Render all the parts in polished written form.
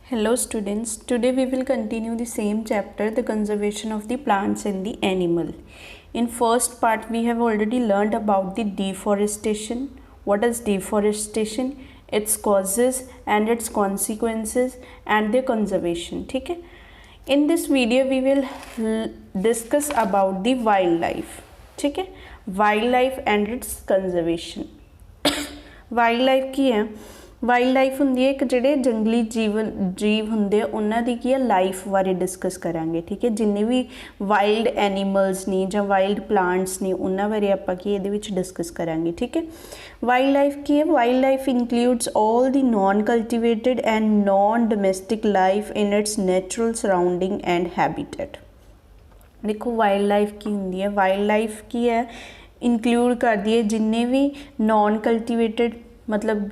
Hello students, today we will continue the same chapter, the conservation of the plants and the animal. In first part we have already learned about the deforestation. What is deforestation? Its causes and its consequences and their conservation. ठीक है? In this video we will discuss about the wildlife. ठीक है? Wildlife and its conservation. Wildlife की है? Wild life होंगी है एक जोड़े जंगली जीव होंगे उन्होंने की है लाइफ बारे डिस्कस करांगे। ठीक है, जिन्ने भी वाइल्ड एनीमल्स ने या वाइल्ड प्लांट्स ने उन्होंने बारे आप डिस्कस करांगे। ठीक है, वाइल्ड लाइफ की है? Wild life includes all the non cultivated and non domestic life in it's natural surrounding and habitat. देखो वाइल्ड लाइफ की होंगी है? वाइल्ड लाइफ की है इंक्लूड कर दी है जिन्ने भी नॉन कल्टिवेटेड मतलब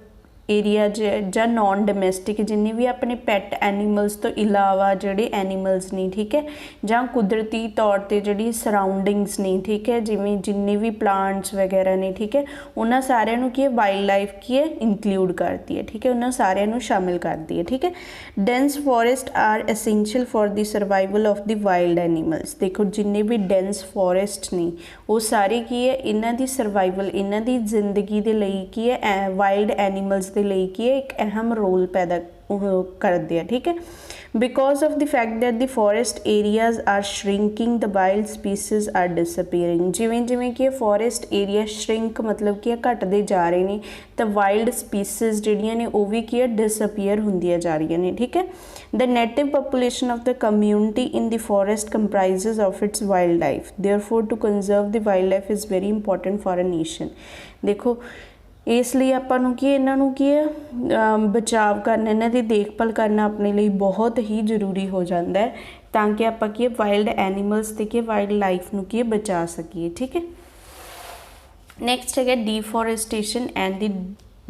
एरिया ਜਾਂ नॉन डोमैसटिक जिन्ने भी अपने पैट एनीमल्स तो इलावा जोड़े एनीमल्स ने। ठीक है, ਜਾਂ कुदरती तौर पर जी सराउंडिंग्स ने। ठीक है, जिमें जिन्ने भी प्लांट्स वगैरह ने। ठीक है, उन्होंने सारे की वाइल्ड लाइफ की है इंक्लूड करती है। ठीक है, उन्होंने सारे शामिल करती है। ठीक है, dense forest are essential for the survival of the wild animals. देखो जिन्ने भी डेंस फॉरेस्ट ने वो सारे की है इन्हों की सर्वाइवल इन्हों की जिंदगी के लिए की है वाइल्ड एनीमल्स के लिए की है एक अहम रोल पैदा करते हैं। ठीक है, because of the fact that the forest areas are shrinking the wild species are disappearing. जिमें जिमें कि फॉरेस्ट एरिया श्रिंक मतलब कि घटते जा रहे हैं तो वाइल्ड स्पीसीज जिहड़ियां ने वो भी की डिसअपीयर होंदियां जा रही ने। ठीक है, the native population of the community in the forest comprises of its wild life, therefore to conserve the wild life is very important for a nation. देखो इसलिए आपां की इन्हों की है बचाव करना इन्हों की देखभाल करना अपने लिए बहुत ही जरूरी हो जाता है ताकि आप की वाइल्ड एनीमल्स ते वाइल्ड लाइफ नूं की बचा सकीए। ठीक है, नैक्सट है deforestation and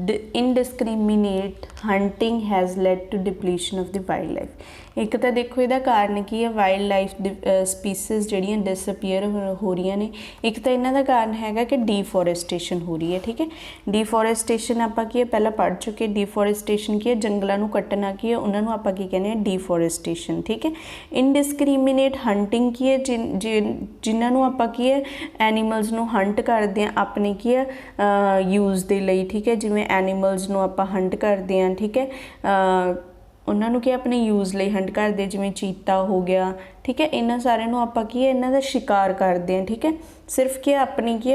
the indiscriminate hunting has led to depletion of the wild life. एक तो देखो यदा कारण की है वाइल्ड लाइफ स्पीसीज जड़ियाँ डिसअपीयर हो रही ने। एक तो इन्हों का कारण है कि डिफोरेस्टेशन हो रही है। ठीक है, डिफोरेस्टेशन आप पहला पढ़ चुके। डिफोरेस्टेशन की है जंगलों कट्टना की है उन्होंने आप कहने डिफोरेस्टेशन। ठीक है, इनडिस्क्रिमिनेट हंटिंग की है जिन्होंने आप की है एनीमल्स नूं हंट करते हैं अपने की है यूज़ के लिए। ठीक है, जिमें एनीमल्स नूं आप हंट करते हैं। ठीक है, उन्होंने कि अपने यूज़ लिए हंट करते जिमें चीता हो गया। ठीक है, इन्होंने सारे आप की इन्हों का शिकार करते हैं। ठीक है, सिर्फ कि अपनी की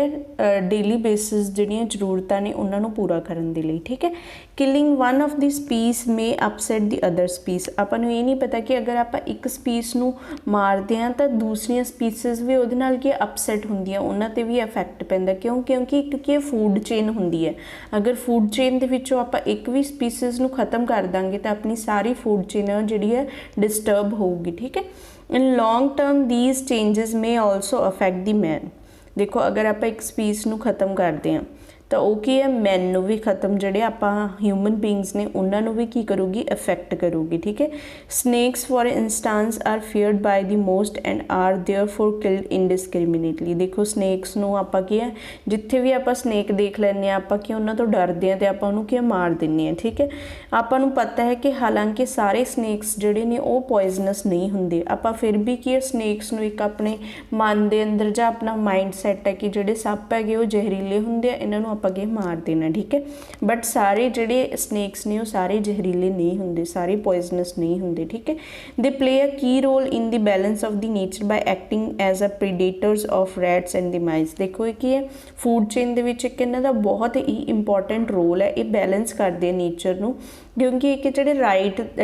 डेली बेसिस जिहड़ियां जरूरतां ने उन्होंने पूरा करने के लिए। ठीक है, किलिंग वन ऑफ द स्पीस में अपसैट द अदर स्पीस। आपां नूं ये नहीं पता कि अगर आप एक स्पीस नूं मारते हैं तो दूसरिया स्पीसीज भी उहदे नाल की अपसैट होंदियां उन्हां ते भी इफैक्ट पैंदा। क्यों? क्योंकि फूड चेन होंदी है। अगर फूड चेन दे विचों आप एक भी स्पीसीज नूं खत्म कर देंगे तो अपनी सारी फूड चेन जिहड़ी है डिस्टर्ब होगी। ठीक है, in long term these changes में ऑल्सो अफैक्ट द मैन। देखो अगर आप एक स्पीस नूं खत्म करते हैं तो वो की है मैन नूं भी खत्म जोड़े आप ह्यूमन बींग्स ने उन्होंने भी की करूगी इफैक्ट करूगी। ठीक है, snakes for instance are feared by the most and are therefore killed indiscriminately। देखो स्नैक्स नूं आपां की है जिथे भी आप स्नैक देख लैंदे आपां कि उन्हां तों डरदे हैं तो आपां उहनूं की मार दिंदे हैं। ठीक है, आपां नूं पता है कि हालांकि सारे स्नैक्स जिहड़े ने वो पॉइजनस नहीं हुंदे आपां फिर भी की स्नैक्स नूं एक अपने मन के अंदर जां अपना माइंड सैट है कि जिहड़े सप है वो जहरीले हुंदे इन्हां नूं आपां मार देना। ठीक है, बट सारे जिहड़े स्नैक्स ने वो सारे जहरीले नहीं होंगे, सारे पॉइजनस नहीं होंगे। ठीक है, दे play a key role in the balance of the nature by acting as a predators of rats and the mice. देखो ये की है फूड चेन दे विच एक इन्हां दा बहुत ही इंपॉर्टेंट रोल है, ये बैलेंस करते नेचर नूं। क्योंकि एक जोड़े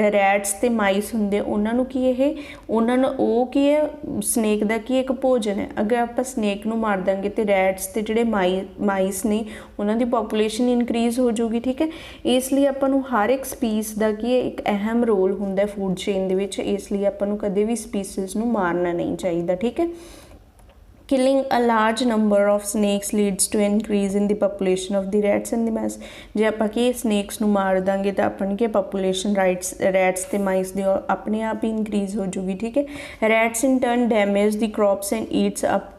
रैट्स ते माइस होंगे उन्होंने की है उन्होंने वो की है स्नैक का की एक भोजन है। अगर आप स्नैक नूं मार देंगे तो रैट्स ते जोड़े माइस ने उन्हों की पॉपूलेशन इनक्रीज़ हो जाऊगी। ठीक है, इसलिए आपां हर एक स्पीस का की एक अहम रोल होंदा फूड चेन दे विच, इसलिए आपां कदे भी स्पीसीज नूं मारना नहीं चाहिए। ठीक है, killing a large number of snakes leads to increase in the population of the rats and the mice। जे आप स्नैक्स नूं मार देंगे तो अपनी के पॉपूलेशन रैट्स ते माइस दी अपने आप ही इंक्रीज़ हो जाएगी। ठीक है, rats in turn damage the crops and Yeats up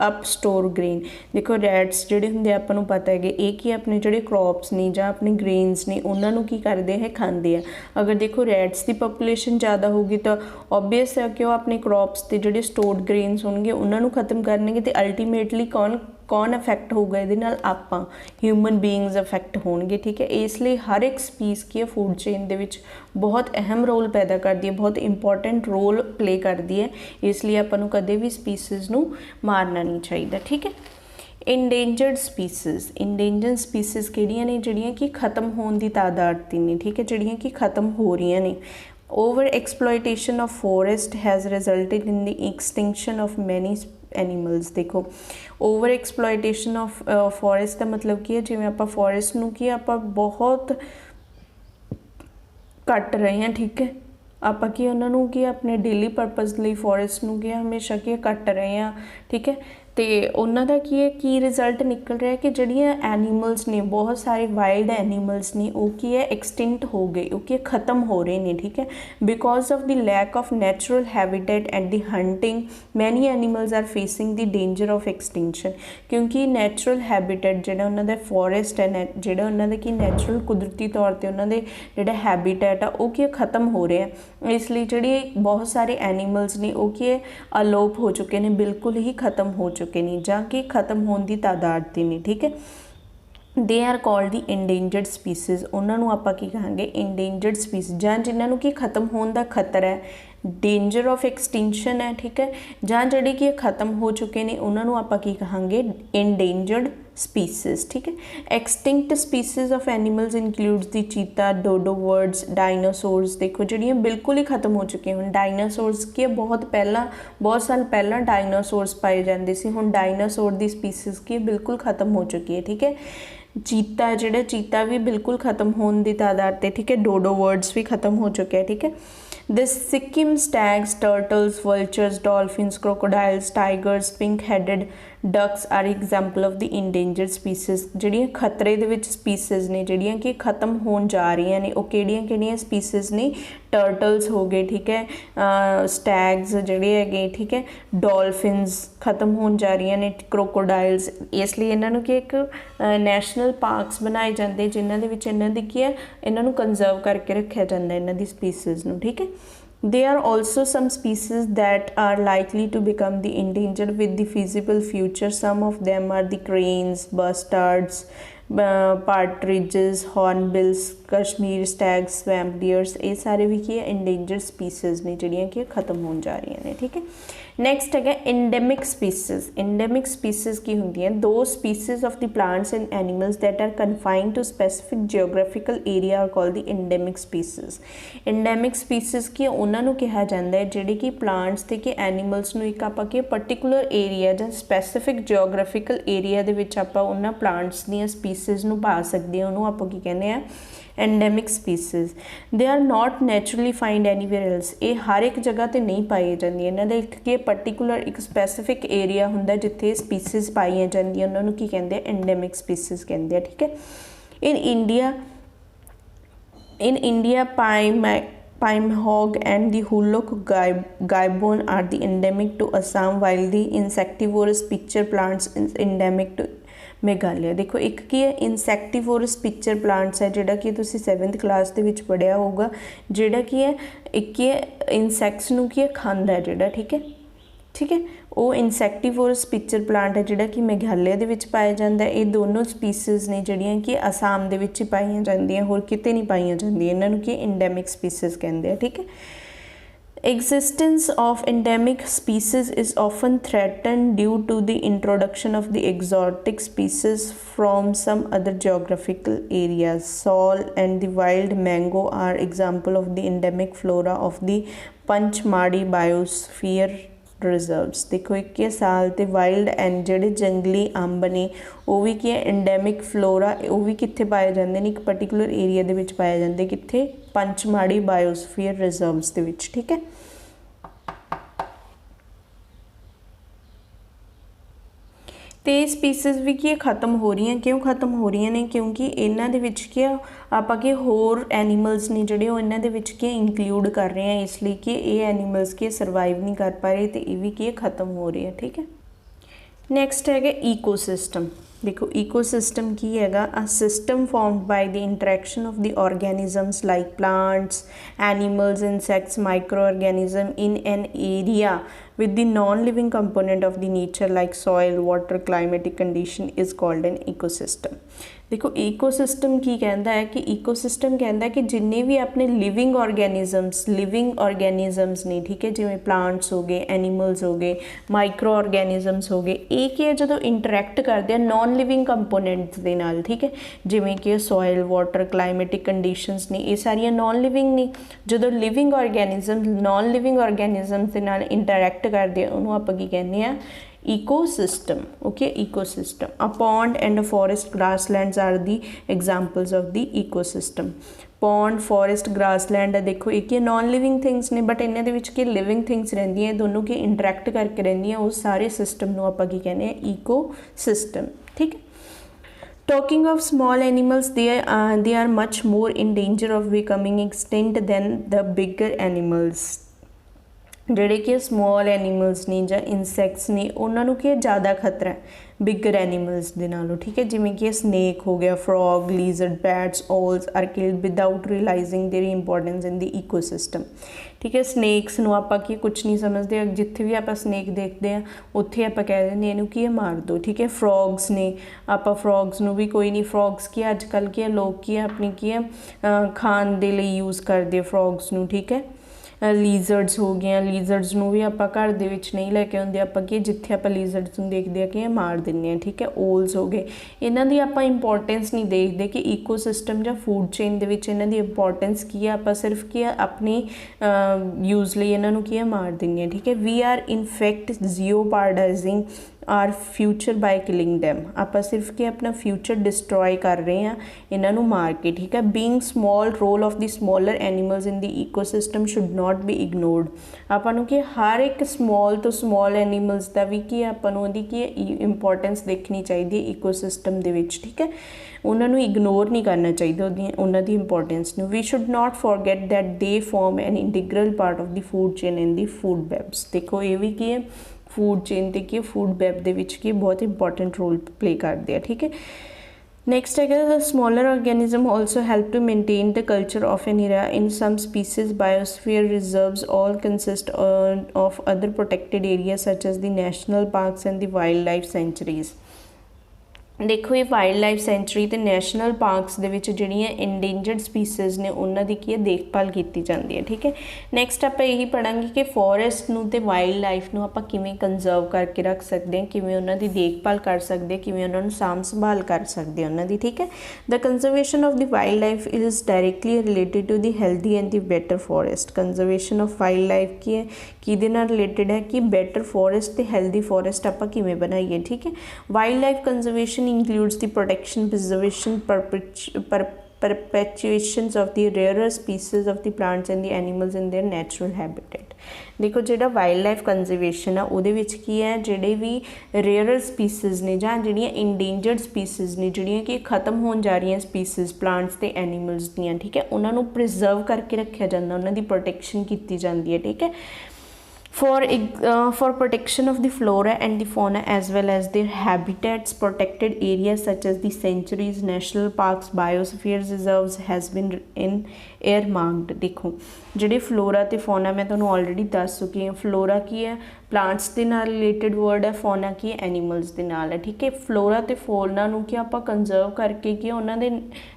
up store grain. ਦੇਖੋ ਰੈਟਸ ਜਿਹੜੇ ਹੁੰਦੇ ਆਪਾਂ ਨੂੰ ਪਤਾ ਹੈਗੇ ਇਹ ਕੀ ਆਪਣੇ ਜਿਹੜੇ ਕ੍ਰੌਪਸ ਨੇ ਜਾਂ ਆਪਣੇ ਗ੍ਰੇਨਸ ਨੇ ਉਹਨਾਂ ਨੂੰ ਕੀ ਕਰਦੇ ਹੈ, ਖਾਂਦੇ ਆ। ਅਗਰ ਦੇਖੋ ਰੈਟਸ ਦੀ ਪੋਪੂਲੇਸ਼ਨ ਜ਼ਿਆਦਾ ਹੋਊਗੀ ਤਾਂ ਓਬਵੀਅਸ ਹੈ ਕਿ ਉਹ ਆਪਣੇ ਕ੍ਰੌਪਸ ਤੇ ਜਿਹੜੇ ਸਟੋਰਡ ਗ੍ਰੇਨਸ ਹੋਣਗੇ ਉਹਨਾਂ ਨੂੰ ਖਤਮ ਕਰਨਗੇ ਤੇ ਅਲਟੀਮੇਟਲੀ ਕੌਣ ਅਫੈਕਟ ਹੋਊਗਾ ਇਹਦੇ ਨਾਲ, ਆਪਾਂ ਹਿਊਮਨ ਬੀਇੰਗਸ ਅਫੈਕਟ ਹੋਣਗੇ। ਠੀਕ ਹੈ, ਇਸ ਲਈ ਹਰ ਇੱਕ ਸਪੀਸ ਕੀ ਹੈ ਫੂਡ ਚੇਨ ਦੇ ਵਿੱਚ ਬਹੁਤ ਅਹਿਮ ਰੋਲ ਪੈਦਾ ਕਰਦੀ ਹੈ, ਬਹੁਤ ਇੰਪੋਰਟੈਂਟ ਰੋਲ ਪਲੇ ਕਰਦੀ ਹੈ। ਇਸ ਲਈ ਆਪਾਂ ਨੂੰ ਕਦੇ ਵੀ ਸਪੀਸੀਜ਼ ਨੂੰ ਮਾਰਨਾ ਨਹੀਂ ਚਾਹੀਦਾ। ਠੀਕ ਹੈ, ਇੰਡੇਂਜਰਡ ਸਪੀਸੀਜ਼ ਕਿਹੜੀਆਂ ਨੇ, ਜਿਹੜੀਆਂ ਕਿ ਖਤਮ ਹੋਣ ਦੀ ਤਾਦਾਦ 'ਤੇ ਨੇ। ਠੀਕ ਹੈ, ਜਿਹੜੀਆਂ ਕਿ ਖਤਮ ਹੋ ਰਹੀਆਂ ਨੇ। Over exploitation of forest has resulted in the extinction of many animals. ਦੇਖੋ ਓਵਰ ਐਕਸਪਲੋਇਟੇਸ਼ਨ ਆਫ ਫੋਰੈਸਟ ਦਾ ਮਤਲਬ ਕੀ ਹੈ, ਜਿਵੇਂ ਆਪਾਂ ਫੋਰੈਸਟ ਨੂੰ ਕੀ ਆਪਾਂ ਬਹੁਤ ਕੱਟ ਰਹੇ ਹਾਂ। ਠੀਕ ਹੈ, ਆਪਾਂ ਕੀ ਉਹਨਾਂ ਨੂੰ ਕੀ ਆਪਣੇ ਡੇਲੀ ਪਰਪਸ ਲਈ ਫੋਰੈਸਟ ਨੂੰ ਕੀ ਹਮੇਸ਼ਾ ਕੀ ਕੱਟ ਰਹੇ ਹਾਂ। ਠੀਕ ਹੈ, ਅਤੇ ਉਹਨਾਂ ਦਾ ਕੀ ਰਿਜ਼ਲਟ ਨਿਕਲ ਰਿਹਾ ਕਿ ਜਿਹੜੀਆਂ ਐਨੀਮਲਸ ਨੇ, ਬਹੁਤ ਸਾਰੇ ਵਾਈਲਡ ਐਨੀਮਲਸ ਨੇ, ਉਹ ਕੀ ਹੈ ਐਕਸਟਿੰਕਟ ਹੋ ਗਏ, ਉਹ ਕੀ ਖਤਮ ਹੋ ਰਹੇ ਨੇ। ਠੀਕ ਹੈ, because of the lack of natural habitat and the hunting many animals are facing the danger of extinction. ਕਿਉਂਕਿ ਨੈਚੁਰਲ ਹੈਬੀਟੈਟ ਜਿਹੜਾ ਉਹਨਾਂ ਦਾ ਫੋਰੈਸਟ ਹੈ, ਜਿਹੜਾ ਉਹਨਾਂ ਦਾ ਕੀ ਨੈਚੁਰਲ ਕੁਦਰਤੀ ਤੌਰ 'ਤੇ ਉਹਨਾਂ ਦੇ ਜਿਹੜਾ ਹੈਬੀਟੈਟ ਆ ਉਹ ਕੀ ਖਤਮ ਹੋ ਰਿਹਾ। ਇਸ ਲਈ ਜਿਹੜੇ ਬਹੁਤ ਸਾਰੇ ਐਨੀਮਲਸ ਨੇ ਉਹ ਕੀ ਅਲੋਪ ਹੋ ਚੁੱਕੇ ਨੇ, ਬਿਲਕੁਲ ਹੀ ਖਤਮ ਹੋ ਚੁੱਕੇ ਨੇ ਜਾਂ ਕਿ ਖਤਮ ਹੋਣ ਦੀ ਤਾਦਾਦ 'ਤੇ ਨੇ। ਠੀਕ ਹੈ, they are called the ਇੰਡੇਂਜਰਡ species. ਉਹਨਾਂ ਨੂੰ ਆਪਾਂ ਕੀ ਕਹਾਂਗੇ, ਇੰਡੇਂਜਰਡ ਸਪੀਸੀਜ਼, ਜਾਂ ਜਿਨ੍ਹਾਂ ਨੂੰ ਕੀ ਖਤਮ ਹੋਣ ਦਾ ਖਤਰਾ ਹੈ, ਡੇਂਜਰ ਆਫ ਐਕਸਟਿੰਕਸ਼ਨ ਹੈ। ਠੀਕ ਹੈ, ਜਾਂ ਜਿਹੜੇ ਕਿ ਖਤਮ ਹੋ ਚੁੱਕੇ ਨੇ ਉਹਨਾਂ ਨੂੰ ਆਪਾਂ ਕੀ ਕਹਾਂਗੇ, ਇੰਡੇਂਜਰਡ ਸਪੀਸੀਜ਼। ਠੀਕ ਹੈ, extinct species of animals includes the ਚੀਤਾ, ਡੋਡੋ birds, ਡਾਇਨਾਸੋਰਸ। ਦੇਖੋ ਜਿਹੜੀਆਂ ਬਿਲਕੁਲ ਹੀ ਖਤਮ ਹੋ ਚੁੱਕੀਆਂ। ਹੁਣ ਡਾਇਨਾਸੋਰਸ ਕੀ ਬਹੁਤ ਸਾਲ ਪਹਿਲਾਂ ਡਾਇਨਾਸੋਰਸ ਪਾਏ ਜਾਂਦੇ ਸੀ, ਹੁਣ ਡਾਇਨਾਸੋਰ ਦੀ ਸਪੀਸੀਜ਼ ਕੀ ਬਿਲਕੁਲ ਖਤਮ ਹੋ ਚੁੱਕੀ ਹੈ। ਠੀਕ ਹੈ, ਚੀਤਾ ਵੀ ਬਿਲਕੁਲ ਖਤਮ ਹੋਣ ਦੀ ਤਾਦਾਦ 'ਤੇ। ਠੀਕ ਹੈ, ਡੋਡੋ ਬਰਡਸ ਵੀ ਖਤਮ ਹੋ ਚੁੱਕਿਆ। ਠੀਕ ਹੈ, The Sikkim stags, turtles, vultures, dolphins, crocodiles, tigers, pink-headed ducks are example of the endangered species। ਜਿਹੜੀਆਂ ਖਤਰੇ ਦੇ ਵਿੱਚ ਸਪੀਸੀਜ਼ ਨੇ, ਜਿਹੜੀਆਂ ਕਿ ਖਤਮ ਹੋਣ ਜਾ ਰਹੀਆਂ ਨੇ, ਉਹ ਕਿਹੜੀਆਂ ਸਪੀਸੀਜ਼ ਨੇ, ਟਰਟਲਸ ਹੋ ਗਏ। ਠੀਕ ਹੈ, ਸਟੈਗਸ ਜਿਹੜੇ ਹੈਗੇ। ਠੀਕ ਹੈ, ਡੋਲਫਿਨਸ ਖਤਮ ਹੋਣ ਜਾ ਰਹੀਆਂ ਨੇ, ਕ੍ਰੋਕੋਡਾਈਲਸ। ਇਸ ਲਈ ਇਹਨਾਂ ਨੂੰ ਕਿ ਇੱਕ ਨੈਸ਼ਨਲ ਪਾਰਕਸ ਬਣਾਏ ਜਾਂਦੇ ਜਿਨ੍ਹਾਂ ਦੇ ਵਿੱਚ ਇਹਨਾਂ ਦੀ ਕੀ ਹੈ, ਇਹਨਾਂ ਨੂੰ ਕੰਜ਼ਰਵ ਕਰਕੇ ਰੱਖਿਆ ਜਾਂਦਾ ਇਹਨਾਂ ਦੀ ਸਪੀਸੀਜ਼ ਨੂੰ। ਠੀਕ ਹੈ, there are also some species that are likely to become the endangered with the feasible future. Some of them are the cranes, bustards, partridges, hornbills, Kashmir stags, swamp deers। ਇਹ ਸਾਰੇ ਵੀ ਕੀ ਹੈ endangered species ਨੇ ਜਿਹੜੀਆਂ ਕਿ ਖਤਮ ਹੋਣ ਜਾ ਰਹੀਆਂ ਨੇ। ਠੀਕ ਹੈ, ਨੈਕਸਟ ਹੈਗਾ endemic species। endemic species ਕੀ ਹੁੰਦੀਆਂ, those species of the plants and animals that are confined to specific geographical area are called the endemic species। endemic species ਕੀ ਉਹਨਾਂ ਨੂੰ ਕਿਹਾ ਜਾਂਦਾ ਹੈ ਜਿਹੜੇ ਕਿ ਪਲਾਂਟਸ ਤੇ ਕਿ ਐਨੀਮਲਸ ਨੂੰ ਇੱਕ ਆਪਾਂ ਕਿ ਪਰਟੀਕੂਲਰ ਏਰੀਆ ਜਾਂ ਸਪੈਸੀਫਿਕ ਜਿਓਗ੍ਰਾਫੀਕਲ ਏਰੀਆ ਦੇ ਵਿੱਚ ਆਪਾਂ ਉਹਨਾਂ ਪਲਾਂਟਸ ਦੀਆਂ ਸਪੀਸੀਜ਼ ਨੂੰ ਪਾ ਸਕਦੇ ਹਾਂ। ਉਹਨੂੰ ਆਪਾਂ ਕੀ ਕਹਿੰਦੇ ਆ, endemic species। they are not naturally find anywhere else। ਇਹ ਹਰ ਇੱਕ ਜਗ੍ਹਾ 'ਤੇ ਨਹੀਂ ਪਾਈ ਜਾਂਦੀਆਂ। ਇਹਨਾਂ ਦਾ ਇੱਕ ਕੀ ਪਰਟੀਕੂਲਰ ਇੱਕ ਸਪੈਸੀਫਿਕ ਏਰੀਆ ਹੁੰਦਾ ਜਿੱਥੇ ਸਪੀਸੀਜ਼ ਪਾਈਆਂ ਜਾਂਦੀਆਂ, ਉਹਨਾਂ ਨੂੰ ਕੀ ਕਹਿੰਦੇ, endemic species ਕਹਿੰਦੇ ਆ। ਠੀਕ ਹੈ, in India pine hog and the Hulok gibbon are the endemic to Assam, while the insectivorous pitcher plants is endemic to Meghalaya. ਦੇਖੋ ਇੱਕ ਕੀ ਹੈ ਇਨਸੈਕਟੀਵੋਰਸ ਪਿਕਚਰ ਪਲਾਂਟਸ ਹੈ, ਜਿਹੜਾ ਕਿ ਤੁਸੀਂ 7th ਕਲਾਸ ਦੇ ਵਿੱਚ ਪੜ੍ਹਿਆ ਹੋਊਗਾ, ਜਿਹੜਾ ਕੀ ਹੈ ਇੱਕ ਕੀ ਹੈ ਇਨਸੈਕਟਸ ਨੂੰ ਕੀ ਹੈ ਖਾਂਦਾ ਜਿਹੜਾ। ਠੀਕ ਹੈ, ਉਹ ਇਨਸੈਕਟੀਵੋਰਸ ਪਿਕਚਰ ਪਲਾਂਟ ਹੈ ਜਿਹੜਾ ਕਿ ਮੇਘਾਲਿਆ ਦੇ ਵਿੱਚ ਪਾਇਆ ਜਾਂਦਾ। ਇਹ ਦੋਨੋਂ ਸਪੀਸੀਜ਼ ਨੇ ਜਿਹੜੀਆਂ ਕਿ ਅਸਾਮ ਦੇ ਵਿੱਚ ਹੀ ਪਾਈਆਂ ਜਾਂਦੀਆਂ, ਹੋਰ ਕਿਤੇ ਨਹੀਂ ਪਾਈਆਂ ਜਾਂਦੀਆਂ। ਇਹਨਾਂ ਨੂੰ ਕੀ ਇੰਡੈਮਿਕ ਸਪੀਸੀਜ਼ ਕਹਿੰਦੇ ਆ। ਠੀਕ ਹੈ, existence of endemic species is often threatened due to the introduction of the exotic species from some other geographical areas। Sal and the wild mango are example of the endemic flora of the Panchmadi biosphere reserves। ਦੇਖੋ ਇੱਕ ਕੀ ਸਾਲ ਤੇ wild and ਜਿਹੜੇ ਜੰਗਲੀ ਅੰਬ ਨੇ ਉਹ ਵੀ ਕੀ ਹੈ ਇੰਡੈਮਿਕ ਫਲੋਰਾ, ਉਹ ਵੀ ਕਿੱਥੇ ਪਾਏ ਜਾਂਦੇ ਨੇ, ਇੱਕ ਪਰਟੀਕੂਲਰ ਏਰੀਆ ਦੇ ਵਿੱਚ ਪਾਏ ਜਾਂਦੇ, ਕਿੱਥੇ, ਪੰਚਮਾੜੀ ਬਾਇਓਸਫੀਅਰ ਰਿਜ਼ਰਵਸ ਦੇ ਵਿੱਚ। ਠੀਕ ਹੈ, ਤੇ ਇਹ ਸਪੀਸੀਜ਼ ਵੀ ਕੀ ਖਤਮ ਹੋ ਰਹੀਆਂ। ਕਿਉਂ ਖਤਮ ਹੋ ਰਹੀਆਂ ਨੇ, ਕਿਉਂਕਿ ਇਹਨਾਂ ਦੇ ਵਿੱਚ ਕੀ ਆਪਾਂ ਕਿ ਹੋਰ ਐਨੀਮਲਸ ਨੇ ਜਿਹੜੇ ਉਹ ਇਹਨਾਂ ਦੇ ਵਿੱਚ ਕੀ ਇਨਕਲੂਡ ਕਰ ਰਹੇ ਹਾਂ, ਇਸ ਲਈ ਕਿ ਇਹ ਐਨੀਮਲਸ ਕੀ ਸਰਵਾਈਵ ਨਹੀਂ ਕਰ ਪਾ ਰਹੇ ਤੇ ਇਹ ਵੀ ਕੀ ਖਤਮ ਹੋ ਰਹੇ ਆ। ਠੀਕ ਹੈ, नैक्सट है ईकोसिस्टम। देखो ईकोसिस्टम की हैगा a system formed by the interaction of the organisms like plants, animals, insects, micro organism in an area with the non-living component of the nature like soil, water, climatic condition is called an ecosystem। देखो ecosystem की कहता है कि ecosystem कहता है कि जिन्ने भी अपने लिविंग ऑर्गेनिजम्स ने, ठीक है, जिमें प्लांट्स हो गए, एनीमल्स हो गए, माइक्रो ऑर्गेनिजम्स हो गए, ये की है जो इंटरैक्ट करते हैं नॉन लिविंग कंपोनेंट्स के नाल, ठीक है, जिमें कि सॉयल, वाटर, क्लाइमेटिक कंडीशनस ने, ये सारिया नॉन लिविंग ने। जो living organism non living organisms के नाल इंटरैक्ट करते हैं उन्होंने आप की कहने हैं ecosystem। okay, ecosystem। a pond and a forest grasslands are the examples of the ecosystem। Pond, forest, grassland है, देखो एक ही नॉन लिविंग थिंग्स ने बट इन्हों के लिविंग थिंग्स रहिंदियां, दोनों के इंटरैक्ट करके रहिंदियां, उस सारे सिस्टम को आप की कहने ईको सिस्टम। ठीक है। Talking of small animals, they are much more in danger of becoming extinct than the bigger animals. ਜਿਹੜੇ ਕਿ ਸਮੋਲ ਐਨੀਮਲਸ ਨੇ ਜਾਂ ਇਨਸੈਕਟਸ ਨੇ ਉਹਨਾਂ ਨੂੰ ਕੀ ਜ਼ਿਆਦਾ ਖਤਰਾ ਹੈ ਬਿਗਰ ਐਨੀਮਲਸ ਦੇ ਨਾਲੋਂ। ਠੀਕ ਹੈ, ਜਿਵੇਂ ਕਿ ਸਨੇਕ ਹੋ ਗਿਆ, frog, lizard, bats, owls are killed without realising their importance in the ecosystem. ਠੀਕ ਹੈ, ਸਨੇਕਸ ਨੂੰ ਆਪਾਂ ਕੀ ਕੁਛ ਨਹੀਂ ਸਮਝਦੇ, ਜਿੱਥੇ ਵੀ ਆਪਾਂ ਸਨੇਕ ਦੇਖਦੇ ਹਾਂ ਉੱਥੇ ਆਪਾਂ ਕਹਿ ਦਿੰਦੇ ਇਹਨੂੰ ਕੀ ਹੈ ਮਾਰ ਦਿਓ। ਠੀਕ ਹੈ, ਫਰੋਗਸ ਨੇ, ਆਪਾਂ ਫਰੋਗਸ ਨੂੰ ਵੀ ਕੋਈ ਨਹੀਂ, ਫਰੋਗਸ ਕੀ ਅੱਜ ਕੱਲ੍ਹ ਕੀ ਹੈ ਲੋਕ ਕੀ ਹੈ ਆਪਣੀ ਕੀ ਹੈ ਖਾਣ ਦੇ ਲਈ ਯੂਜ਼ ਕਰਦੇ ਫਰੋਗਸ ਨੂੰ। ਠੀਕ ਹੈ, ਲੀਜ਼ਰਡਸ ਹੋ ਗਈਆਂ, ਲੀਜ਼ਰਡਸ ਨੂੰ ਵੀ ਆਪਾਂ ਘਰ ਦੇ ਵਿੱਚ ਨਹੀਂ ਲੈ ਕੇ ਆਉਂਦੇ, ਆਪਾਂ ਕੀ ਜਿੱਥੇ ਆਪਾਂ ਲੀਜ਼ਰਡਸ ਨੂੰ ਦੇਖਦੇ ਆ ਕਿ ਇਹ ਮਾਰ ਦਿੰਦੇ ਹਾਂ। ਠੀਕ ਹੈ, ਓਲਸ ਹੋ ਗਏ, ਇਹਨਾਂ ਦੀ ਆਪਾਂ ਇੰਪੋਰਟੈਂਸ ਨਹੀਂ ਦੇਖਦੇ ਕਿ ਈਕੋਸਿਸਟਮ ਜਾਂ ਫੂਡ ਚੇਨ ਦੇ ਵਿੱਚ ਇਹਨਾਂ ਦੀ ਇੰਪੋਰਟੈਂਸ ਕੀ ਹੈ, ਆਪਾਂ ਸਿਰਫ ਕੀ ਹੈ ਆਪਣੀ ਯੂਜ਼ ਲਈ ਇਹਨਾਂ ਨੂੰ ਕੀ ਹੈ ਮਾਰ ਦਿੰਦੇ ਹਾਂ। ਠੀਕ ਹੈ, we are in fact jeopardising our future by killing them, आप सिर्फ कि अपना फ्यूचर डिस्ट्रॉय कर रहे हैं इन्हों मार के। ठीक है, being small role of the smaller animals in the ecosystem should not be ignored. आपू कि हर एक स्मॉल तो स्मॉल एनीमल्स का भी की आपू की इंपॉर्टेंस देखनी चाहिए इकोसिस्टम के। ठीक है, उन्होंने इग्नोर नहीं करना चाहिए उन्होंने इंपॉर्टेंस नू। We should not forget that they form an integral part of the food chain in the food webs. देखो ये भी की है फूड चेन ते की फूड वेब दे विच की बहुत इंपॉर्टेंट रोल प्ले करते हैं। ठीक है, नैक्सट है the smaller organism also help to maintain the culture of an area in some species biosphere reserves all consist of other protected area such as the national parks and the wild life sanctuaries. देखो ये wild life sanctuary तो national parks दे विच जिहड़ियां endangered species ने उन्हां दी की देखभाल की जाती है। ठीक है, नैक्सट आप यही पढ़ांगे कि फॉरेस्ट नूं ते वाइल्ड लाइफ नूं आपां किवें कंजर्व करके रख सकते हैं, किवें उन्हां दी देखभाल कर सकते हैं, किवें उन्हां नूं साम संभाल कर सकते हैं उन्हां दी। ठीक है, the conservation of the wild life is directly related to the healthy and the better forest. Conservation of wild life की है किहदे नाल रिलेटेड है कि बेटर फॉरेस्ट ते हेल्दी फॉरेस्ट आपां किवें बनाईए। ठीक है, wild life conservation includes the protection, preservation, perpetuations of the rarer species of the plants and the animals in their natural habitat। देखो जो वाइल्ड लाइफ कंजरवेशन है उहदे विच की है जिहड़े भी रेयर स्पीसीज ने जां जिहड़ियां इंडेंजर्ड स्पीसीज ने जिहड़ियां कि खत्म होण जा रही स्पीसीज प्लांट्स ते एनीमल्स दियां। ठीक है, उन्हां नूं प्रिजर्व करके रखिया जांदा, उन्हां दी प्रोटेक्शन की जाती है। ठीक है, for protection of the flora and the fauna as well as their habitats, protected areas such as the sanctuaries, national parks, biosphere reserves has been in earmarked। देखो जिहड़े फ्लोरा ते फौना मैं तुहानूं ऑलरेडी दस चुकी हूँ। फ्लोरा की है प्लांट्स के नाल रिलेटेड वर्ड है, फौना की है एनीमल्स के नाल है। ठीक है, फ्लोरा ते फौना नूं कि आपां कंजर्व करके कि उन्हां दे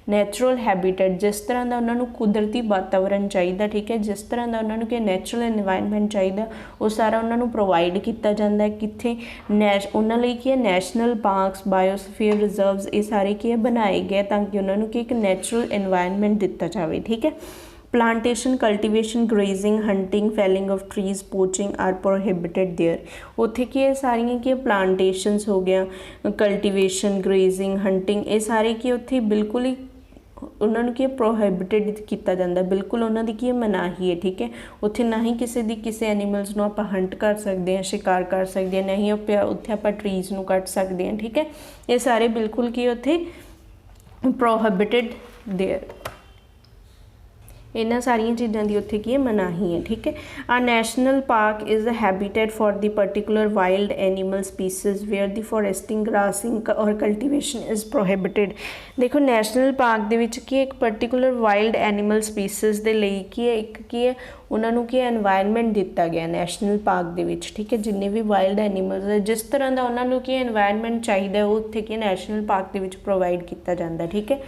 नैचुरल हैबिटेट जिस तरह का उन्हां नूं कुदरती वातावरण चाहिए। ठीक है, जिस तरह का उन्हां नूं कि नैचुरल एनवायरनमेंट चाहिए वो सारा उन्हां नूं प्रोवाइड किया जाता है। कित्थे उन्हां लई की है नैशनल पार्क्स, बायोस्फीयर रिजर्व्स ये सारे की है बनाए गए ताकि उन्हां नूं कि एक नैचुरल एनवायरनमेंट दिता जाए। ठीक है, plantation, cultivation, grazing, hunting, felling of trees, poaching are prohibited there. उत्थे की सारियां की प्लांटेशनस हो गया, कल्टीवेशन, ग्रेजिंग, हंटिंग ये सारे की उत्थे बिल्कुल ही उन्होंने की प्रोहिबिटेड किया जाता, बिल्कुल उन्होंने की मनाही है। ठीक है, उत्थे ना ही किसी दी किसी एनीमल्स नूं आपां हंट कर सकते हैं, शिकार कर सकते हैं, ना ही उत्थे आपां ट्रीज नूं कट सकते हैं। ठीक है, ये सारे बिल्कुल की उत्थे प्रोहिबिटेड देयर। इन्हां सारियां चीज़ों की उत्थे की है मनाही है। ठीक है। A national park is a habitat for the particular wild animal species where the foresting grazing और कल्टीवेशन इज़ प्रोहिबिटेड। देखो नैशनल पार्क दे विच की एक पर्टिकुलर वाइल्ड एनिमल स्पीसीज दे लई की है एक की है उन्होंने की एनवायरनमेंट दिता गया नैशनल पार्क दे विच। ठीक है। जिन्ने भी वाइल्ड एनिमल्स है जिस तरह का उन्होंने की एनवायरनमेंट चाहिए वो उत्थे की नैशनल पार्क दे विच प्रोवाइड किया जाता। ठीक है।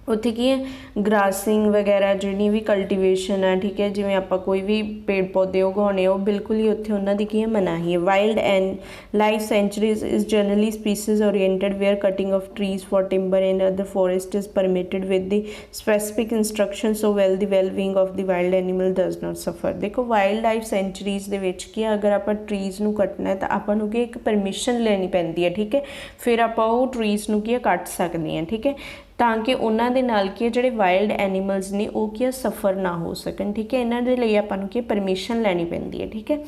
उत्थे की है ग्रासिंग वगैरह जी भी कल्टीवेशन है। ठीक है। जिमें आप कोई भी पेड़ पौधे उगाने वो बिल्कुल ही उत्थे उन्होंने की है मनाही है। Wild and life sanctuaries is generally species oriented where cutting of trees for timber and other forest is permitted with the specific instruction so well the wellbeing of the wild animal does not suffer. देखो wild life centuries के विच की अगर आप trees नूं कटना है तो आपको की एक परमिशन लेनी पैंदी है। ठीक है। फिर आप ट्रीज नूं की कट सकते हैं। ठीक है। ताकि उन्होंने नाल की जोड़े वाइल्ड एनिमल्स ने वो क्या सफ़र ना हो सकन। ठीक है। इन्हों के लिए आपां नूं की परमिशन लैनी पैंदी है। ठीक है।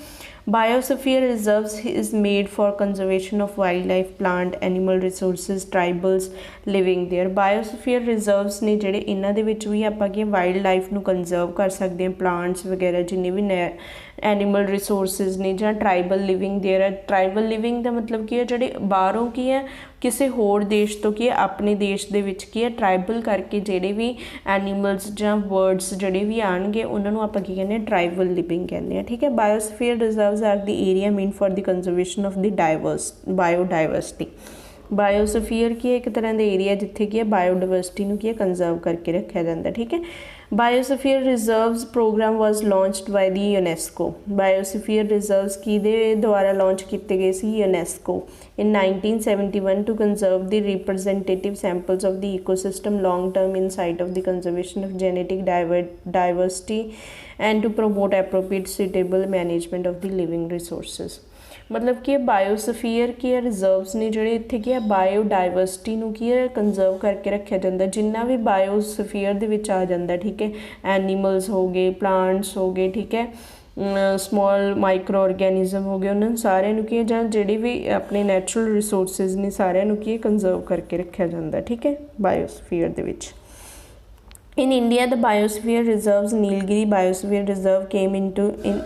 Biosphere reserves is made for conservation of wild life plant animal resources tribals living there. Biosphere reserves ने जोड़े इन्हों के भी आपां की वाइल्ड लाइफ नूं कंजर्व कर सकते हैं प्लांट्स वगैरह जिन्ने भी एनिमल रिसोर्सिज ने ਜਾਂ ट्राइबल लिविंग देयर है। ट्राइबल लिविंग का मतलब की है जोड़े बाहरों की है किसी होर देश तो की अपने देश दे विच की है ट्राइबल करके जोड़े भी एनीमल्स ਜਾਂ बर्ड्स जोड़े भी आएंगे उन्होंने आप की कहने ट्राइबल लिविंग कहते हैं। ठीक है। Biosphere reserves are the area mean for the conservation of the biodiversity. Biosphere की एक तरह का एरिया जिथे की है बायोडाइवर्सिटी की कंजर्व करके रखा जाता। ठीक है। Biosphere reserves program was launched by the UNESCO. Biosphere reserves की दे द्वारा लॉन्च किए गए सी UNESCO in 1971 to conserve the representative samples of the ecosystem long term in sight of the conservation of genetic diversity and to promote appropriate suitable management of the living resources। मतलब कि biosphere की reserves ने जोड़े इत्थे की biodiversity नूं की conserve करके रखा जाता जिन्ना भी बायोस्फीयर दे विच आ जाता। ठीक है। एनीमल्स हो गए प्लांट्स हो गए। ठीक है। स्मॉल माइक्रो ऑर्गेनिज्म हो गए उन्होंने सारे की जोड़े भी अपने नैचुरल रिसोर्सिज ने सारे की कंजर्व करके रखा जाता। ठीक है। Biosphere they which In India, the biosphere reserves Nilgiri Biosphere Reserve came into in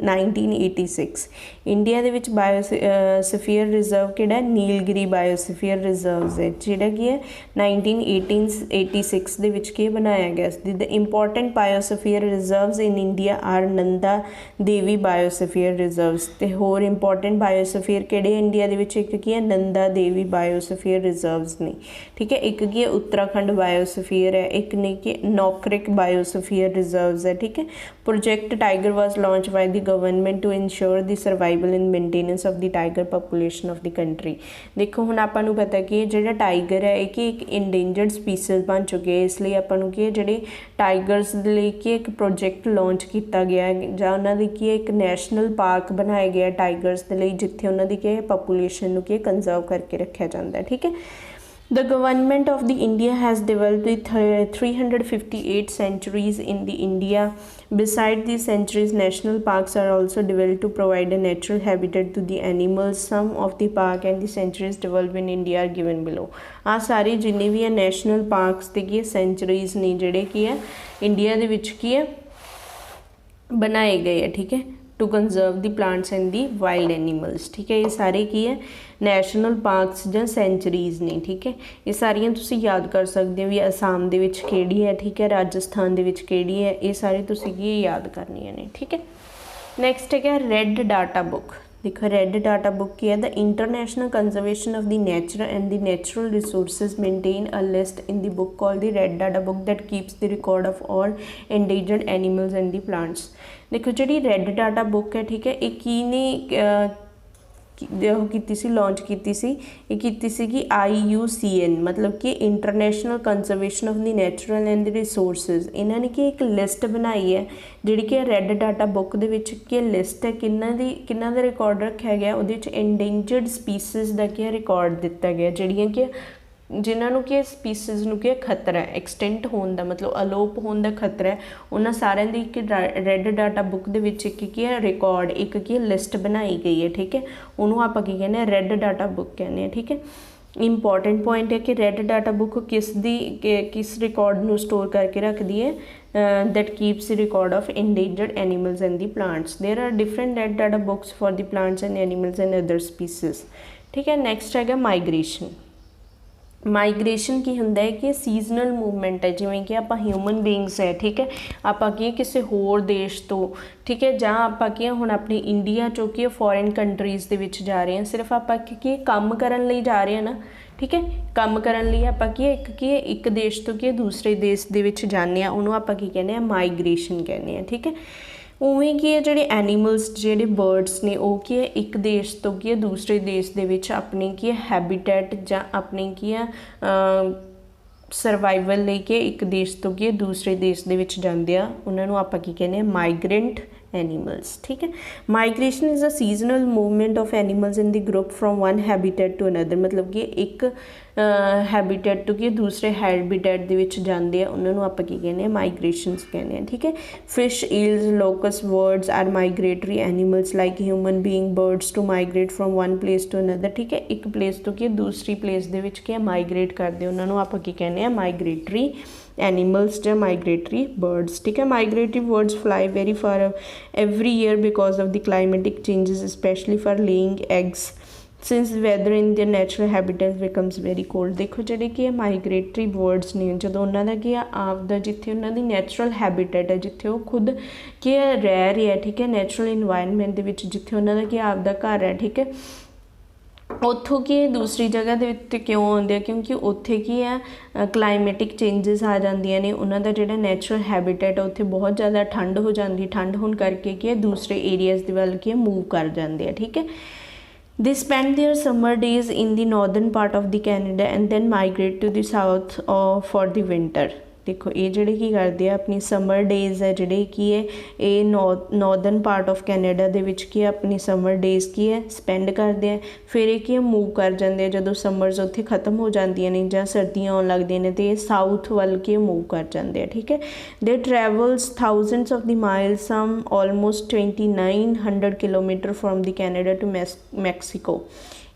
1986। India ਦੇ ਵਿੱਚ बायोस्फीयर रिजर्व ਕਿਹੜਾ नीलगिरी बायोस्फीयर रिजर्व्स है ਜਿਹੜਾ ਕੀ ਹੈ 1986 ਦੇ ਵਿੱਚ ਕੀ ਬਣਾਇਆ ਗਿਆ ਸੀ। The important biosphere reserves in India are Nanda Devi biosphere reserves ਤੇ ਹੋਰ इंपॉर्टेंट बायोस्फीयर ਕਿਹੜੇ इंडिया ਦੇ ਵਿੱਚ ਇੱਕ ਕੀ ਹੈ नंदा देवी बायोस्फीयर रिजर्व्स ने। ठीक है। एक की है उत्तराखंड बायोस्फीयर है एक ने कि नौक्रिक बायोस्फीयर रिजर्व्स है। ठीक है। Project tiger was launch by the government to ensure the survival and maintenance of the tiger population of the country. देखो हुण आपां नूं पता कि जिहड़ा टाइगर है कि एक इंडेंजर्ड स्पीसीज बन चुके हैं इसलिए आपां नूं कि जिहड़े टाइगर्स दे लई कि एक प्रोजेक्ट लॉन्च किया गया है जां उन्हां दी कि एक नैशनल पार्क बनाया गया टाइगर्स दे लई जिथे उन्हां दी कि पॉपुलेशन नूं कि कंजर्व करके रखा जाता है। ठीक है। The government of the India has developed the 358 sanctuaries in the India. Beside these sanctuaries, national parks are also developed to provide a natural habitat to the animals. Some of the park and the sanctuaries developed in India are given below। आ सारे जिन्ने भी है national parks ते की sanctuaries ने जेड़े की है इंडिया दे विच की है बनाए गए है। ठीक है। To conserve the plants and the wild animals. ठीक है। ये सारे की है नैशनल पार्क्स ਜਾਂ ਸੈਂਚਰੀਜ਼ ਨੇ। ठीक है। ये सारियां तुसी याद कर सकते हो भी आसाम ਦੇ ਵਿੱਚ ਕਿਹੜੀ है। ठीक है। राजस्थान ਦੇ ਵਿੱਚ ਕਿਹੜੀ है ये सारे तुसी की याद करनियां ने। ठीक है। नैक्सट है रैड डाटा बुक। देखो रैड डाटा बुक की है the international conservation of the nature and the natural resources maintain a list in the book called the red data book that keeps the record of all endangered animals and the plants. देखो जी red data book है। ठीक है। एक की ने launch की IUCN मतलब कि international conservation of the natural and the resources. इन्होंने कि एक लिस्ट बनाई है जी कि रैड डाटा बुक के लिस्ट है किन्ना दा रिकॉर्ड रखा गया वो इंडेंजर्ड स्पीसीज का क्या रिकॉर्ड दिता गया जिहड़ियां कि जिन्होंने कि स्पीसीज नूं कि खतरा है एक्सटेंट होने का मतलब अलोप होने का खतरा है उन्होंने सारे की एक रैड डाटा बुक दे विच एक की है रिकॉर्ड एक की लिस्ट बनाई गई है। ठीक है। उन्होंने आप की कहने रैड डाटा बुक कहने। ठीक है। इंपॉर्टेंट पॉइंट है कि रेड डाटा बुक किस रिकॉर्ड ਨੂੰ स्टोर करके रखती है that keeps the record of endangered animals and the plants. There are different red data books for the plants and animals and other species. ठीक है, next हैगा माइग्रेशन। माइग्रेशन की ਹੁੰਦਾ है कि सीजनल मूवमेंट है, जिमें कि ਆਪਾਂ ਹਿਊਮਨ ਬੀਇੰਗਸ ਹੈ, ਠੀਕ ਹੈ, ਆਪਾਂ ਕੀ ਕਿਸੇ ਹੋਰ ਦੇਸ਼ ਤੋਂ, ਠੀਕ ਹੈ, ਜਾਂ ਆਪਾਂ ਕੀ ਹੁਣ ਆਪਣੀ ਇੰਡੀਆ ਚੋਂ ਕੀ ਫੋਰਨ ਕੰਟਰੀਜ਼ ਦੇ ਵਿੱਚ ਜਾ ਰਹੇ ਹਾਂ, ਸਿਰਫ ਆਪਾਂ ਕੀ ਕੰਮ ਕਰਨ ਲਈ ਜਾ ਰਹੇ ਹਾਂ ਨਾ, ਠੀਕ ਹੈ, ਕੰਮ ਕਰਨ ਲਈ ਆਪਾਂ ਕੀ ਇੱਕ ਦੇਸ਼ ਤੋਂ ਕੀ ਦੂਸਰੇ ਦੇਸ਼ ਦੇ ਵਿੱਚ ਜਾਂਦੇ ਹਾਂ, ਉਹਨੂੰ ਆਪਾਂ ਕੀ ਕਹਿੰਦੇ ਹਾਂ, ਮਾਈਗ੍ਰੇਸ਼ਨ ਕਹਿੰਦੇ ਹਾਂ, ਠੀਕ ਹੈ। ਉਵੇਂ ਕੀ ਹੈ ਜਿਹੜੇ ਐਨੀਮਲਸ ਜਿਹੜੇ ਬਰਡਸ ਨੇ ਉਹ ਕੀ ਹੈ ਇੱਕ ਦੇਸ਼ ਤੋਂ ਕੀ ਹੈ ਦੂਸਰੇ ਦੇਸ਼ ਦੇ ਵਿੱਚ ਆਪਣੀ ਕੀ ਹੈ ਹੈਬੀਟੈਟ ਜਾਂ ਆਪਣੀ ਕੀ ਹੈ ਸਰਵਾਈਵਲ ਲਈ ਕਿ ਇੱਕ ਦੇਸ਼ ਤੋਂ ਕੀ ਦੂਸਰੇ ਦੇਸ਼ ਦੇ ਵਿੱਚ ਜਾਂਦੇ ਆ, ਉਹਨਾਂ ਨੂੰ ਆਪਾਂ ਕੀ ਕਹਿੰਦੇ ਆ, ਮਾਈਗ੍ਰੈਂਟ animals, ठीक है। Migration is a seasonal movement of animals in the group from one habitat to another, मतलब कि एक हैबिटेट टू कि दूसरे हैबिटेट ਦੇ ਵਿੱਚ ਜਾਂਦੇ ਆ, ਉਹਨਾਂ ਨੂੰ ਆਪਾਂ ਕੀ ਕਹਿੰਦੇ ਆ, ਮਾਈਗ੍ਰੇਸ਼ਨਸ ਕਹਿੰਦੇ ਆ, ਠੀਕ ਹੈ। Fish, eels, locusts, birds are migratory animals like human being birds to migrate from one place to another, ਠੀਕ ਹੈ, ਇੱਕ ਪਲੇਸ ਤੋਂ ਕੀ ਦੂਸਰੀ ਪਲੇਸ ਦੇ ਵਿੱਚ ਕੀ ਮਾਈਗ੍ਰੇਟ ਕਰਦੇ, ਉਹਨਾਂ ਨੂੰ ਆਪਾਂ ਕੀ ਕਹਿੰਦੇ ਆ, ਮਾਈਗ੍ਰੇਟਰੀ एनिमल्स ਜਾਂ माइग्रेटरी बर्ड्स, ठीक है। Migratory birds fly very far every year because of the climatic changes, specially for laying eggs since weather in the natural habitat becomes very cold. देखो ਜਿਹੜੇ ਕਿ ਮਾਈਗ੍ਰੇਟਰੀ ਬਰਡਸ ਨੇ ਜਦੋਂ ਉਹਨਾਂ ਦਾ ਕੀ ਆ ਆਪਦਾ ਜਿੱਥੇ ਉਹਨਾਂ ਦੀ ਨੈਚੁਰਲ ਹੈਬਿਟੇਟ ਹੈ, ਜਿੱਥੇ ਉਹ ਖੁਦ ਕੀ ਰਹਿ ਰਹੇ ਆ, ਠੀਕ ਹੈ, ਨੈਚੁਰਲ ਇਨਵਾਇਰਨਮੈਂਟ ਦੇ ਵਿੱਚ ਜਿੱਥੇ ਉਹਨਾਂ ਦਾ ਕੀ ਆਪਦਾ ਘਰ ਹੈ, ਠੀਕ ਹੈ, ਉੱਥੋਂ ਕੀ ਦੂਸਰੀ ਜਗ੍ਹਾ ਦੇ ਉੱਤੇ ਕਿਉਂ ਆਉਂਦੇ ਆ, ਕਿਉਂਕਿ ਉੱਥੇ ਕੀ ਆ ਕਲਾਈਮੇਟਿਕ ਚੇਂਜਸ ਆ ਜਾਂਦੀਆਂ ਨੇ, ਉਹਨਾਂ ਦਾ ਜਿਹੜਾ ਨੈਚੁਰਲ ਹੈਬਿਟੇਟ ਆ ਉੱਥੇ ਬਹੁਤ ਜ਼ਿਆਦਾ ਠੰਡ ਹੋ ਜਾਂਦੀ, ਠੰਡ ਹੋਣ ਕਰਕੇ ਕੀ ਦੂਸਰੇ ਏਰੀਆਜ਼ ਦੇ ਵੱਲ ਕੀ ਮੂਵ ਕਰ ਜਾਂਦੇ ਆ, ਠੀਕ ਹੈ। They spend their summer days in the northern part of the Canada and then migrate to the south for the winter। देखो ये ਜਿਹੜੇ ਕੀ ਕਰਦੇ ਆ ਆਪਣੀ ਸਮਰ ਡੇਜ਼ ਹੈ ਜਿਹੜੇ ਕੀ ਹੈ ਇਹ ਨੌਰਦਰਨ ਪਾਰਟ ਆਫ ਕੈਨੇਡਾ ਦੇ ਵਿੱਚ ਕੀ ਆਪਣੀ ਸਮਰ ਡੇਜ਼ ਕੀ ਹੈ ਸਪੈਂਡ ਕਰਦੇ ਆ, ਫਿਰ ਇਹ ਕੀ ਮੂਵ ਕਰ ਜਾਂਦੇ ਆ ਜਦੋਂ ਸਮਰਸ ਉੱਥੇ ਖਤਮ ਹੋ ਜਾਂਦੀਆਂ ਨੇ ਜਾਂ ਸਰਦੀਆਂ ਆਉਣ ਲੱਗਦੀਆਂ ਨੇ ਤੇ ਇਹ ਸਾਊਥ ਵੱਲ ਕੀ ਮੂਵ ਕਰ ਜਾਂਦੇ ਆ, ਠੀਕ ਹੈ। They travels thousands of the miles, some almost 2900 kilometre from the Canada to Mexico.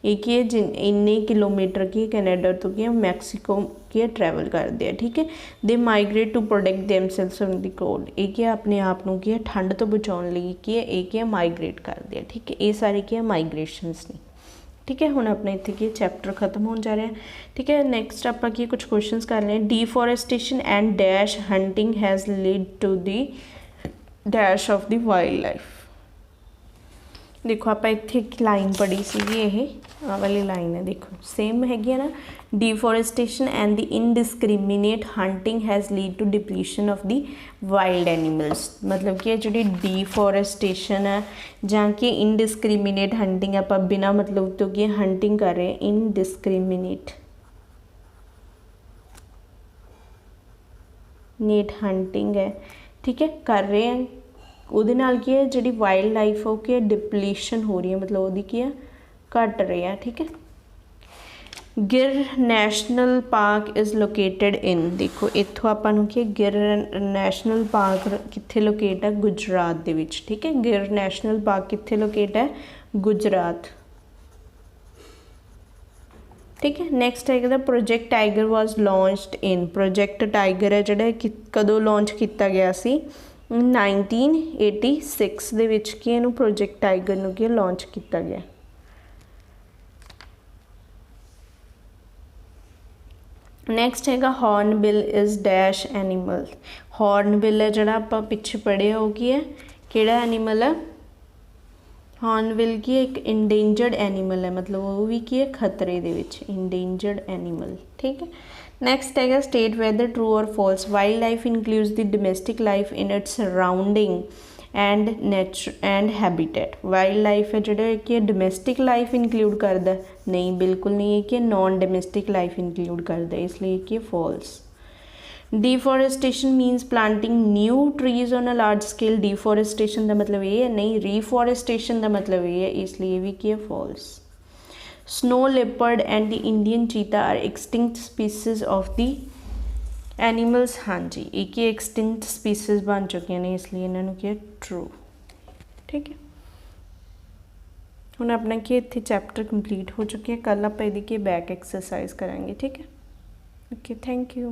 ਇਹ ਕੀ ਹੈ ਇੰਨੇ ਕਿਲੋਮੀਟਰ ਕੀ ਕੈਨੇਡਾ ਤੋਂ ਕੀ ਮੈਕਸੀਕੋ ਕੀ ਟਰੈਵਲ ਕਰਦੇ ਆ, ਠੀਕ ਹੈ। They migrate to protect themselves from the cold, ਇਹ ਕੀ ਆਪਣੇ ਆਪ ਨੂੰ ਕੀ ਠੰਡ ਤੋਂ ਬਚਾਉਣ ਲਈ ਕੀ ਇਹ ਕੀ ਮਾਈਗ੍ਰੇਟ ਕਰਦੇ ਆ, ਠੀਕ ਹੈ। ਇਹ ਸਾਰੇ ਕੀ ਮਾਈਗ੍ਰੇਸ਼ਨਸ ਨੇ, ਠੀਕ ਹੈ। ਹੁਣ ਆਪਣਾ ਇੱਥੇ ਕੀ ਚੈਪਟਰ ਖਤਮ ਹੋਣ ਜਾ ਰਿਹਾ, ਠੀਕ ਹੈ। ਨੈਕਸਟ ਆਪਾਂ ਕੀ ਕੁਝ ਕੁਐਸਚਨਸ ਕਰ ਰਹੇ ਹਾਂ। Deforestation and dash hunting has lead to the dash of the wildlife. देखो आप इत्थे एक लाइन पढ़ी सी, ये वाली लाइन है, देखो सेम हैगी है ना। Deforestation and the indiscriminate hunting has lead to depletion of the wild animals, मतलब कि जी डिफोरेस्टेशन है ਜਾਂ कि इनडिस्क्रिमिनेट हंटिंग आप बिना मतलब तो कि हंटिंग कर रहे हैं, इनडिस्क्रिमिनेट हंटिंग है, ठीक है, कर रहे हैं, ਉਹਦੇ ਨਾਲ ਕੀ ਹੈ ਜਿਹੜੀ ਵਾਈਲਡ ਲਾਈਫ ਉਹ ਕੀ ਡਿਪਲੀਸ਼ਨ ਹੋ ਰਹੀ ਹੈ, ਮਤਲਬ ਉਹਦੀ ਕੀ ਹੈ ਘਟ ਰਹੀ ਹੈ, ਠੀਕ ਹੈ। ਗਿਰ ਨੈਸ਼ਨਲ ਪਾਰਕ ਇਜ਼ ਲੋਕੇਟਡ ਇਨ, ਦੇਖੋ ਇੱਥੋਂ ਆਪਾਂ ਨੂੰ ਕੀ ਗਿਰ ਨੈਸ਼ਨਲ ਪਾਰਕ ਕਿੱਥੇ ਲੋਕੇਟ ਹੈ, ਗੁਜਰਾਤ ਦੇ ਵਿੱਚ, ਠੀਕ ਹੈ। ਗਿਰ ਨੈਸ਼ਨਲ ਪਾਰਕ ਕਿੱਥੇ ਲੋਕੇਟ ਹੈ, ਗੁਜਰਾਤ, ठीक है। नैक्सट है कि project tiger was launched in, project tiger है जोड़ा कदों लॉन्च किया गया सी 1986 ਦੇ ਵਿੱਚ ਕਿ ਇਹਨੂੰ प्रोजैक्ट टाइगर ਨੂੰ ਕੀ लॉन्च किया गया। नैक्सट हैगा hornbill is dash animal, hornbill है जोड़ा आप पिछे पढ़े हो की है किहड़ा एनीमल है, हॉर्नबिल की एक इंडेंजर्ड एनीमल है, मतलब वो भी की है खतरे दे विच, इंडेंजर्ड एनीमल, ठीक है। नैक्सट है स्टेट वैदर ट्रू और false, wild life includes the domestic life in its surrounding and habitat. Wild life है जोड़ा कि डोमेस्टिक लाइफ इंक्लूड करता, नहीं बिल्कुल नहीं है कि नॉन डोमेस्टिक लाइफ इंक्लूड करता, इसलिए कि false. Deforestation means planting new trees on a large scale, deforestation का मतलब ये है, नहीं रिफोरेस्टेशन का मतलब ये है, इसलिए भी कि falls. Snow leopard and the Indian cheetah are extinct species of the animals, हाँ जी एक ही एक्सटिंक्ट स्पीसीज बन चुके हैं, इसलिए इन्होंने क्या ट्रू, ठीक है। ਹੁਣ ਆਪਣਾ ਕੀ ਇੱਥੇ ਚੈਪਟਰ ਕੰਪਲੀਟ ਹੋ ਚੁੱਕੇ ਹੈ। ਕੱਲ ਆਪਾਂ ਇਹਦੀ ਕੀ ਬੈਕ ਐਕਸਰਸਾइज ਕਰਾਂਗੇ। ठीक है, ओके, थैंक यू।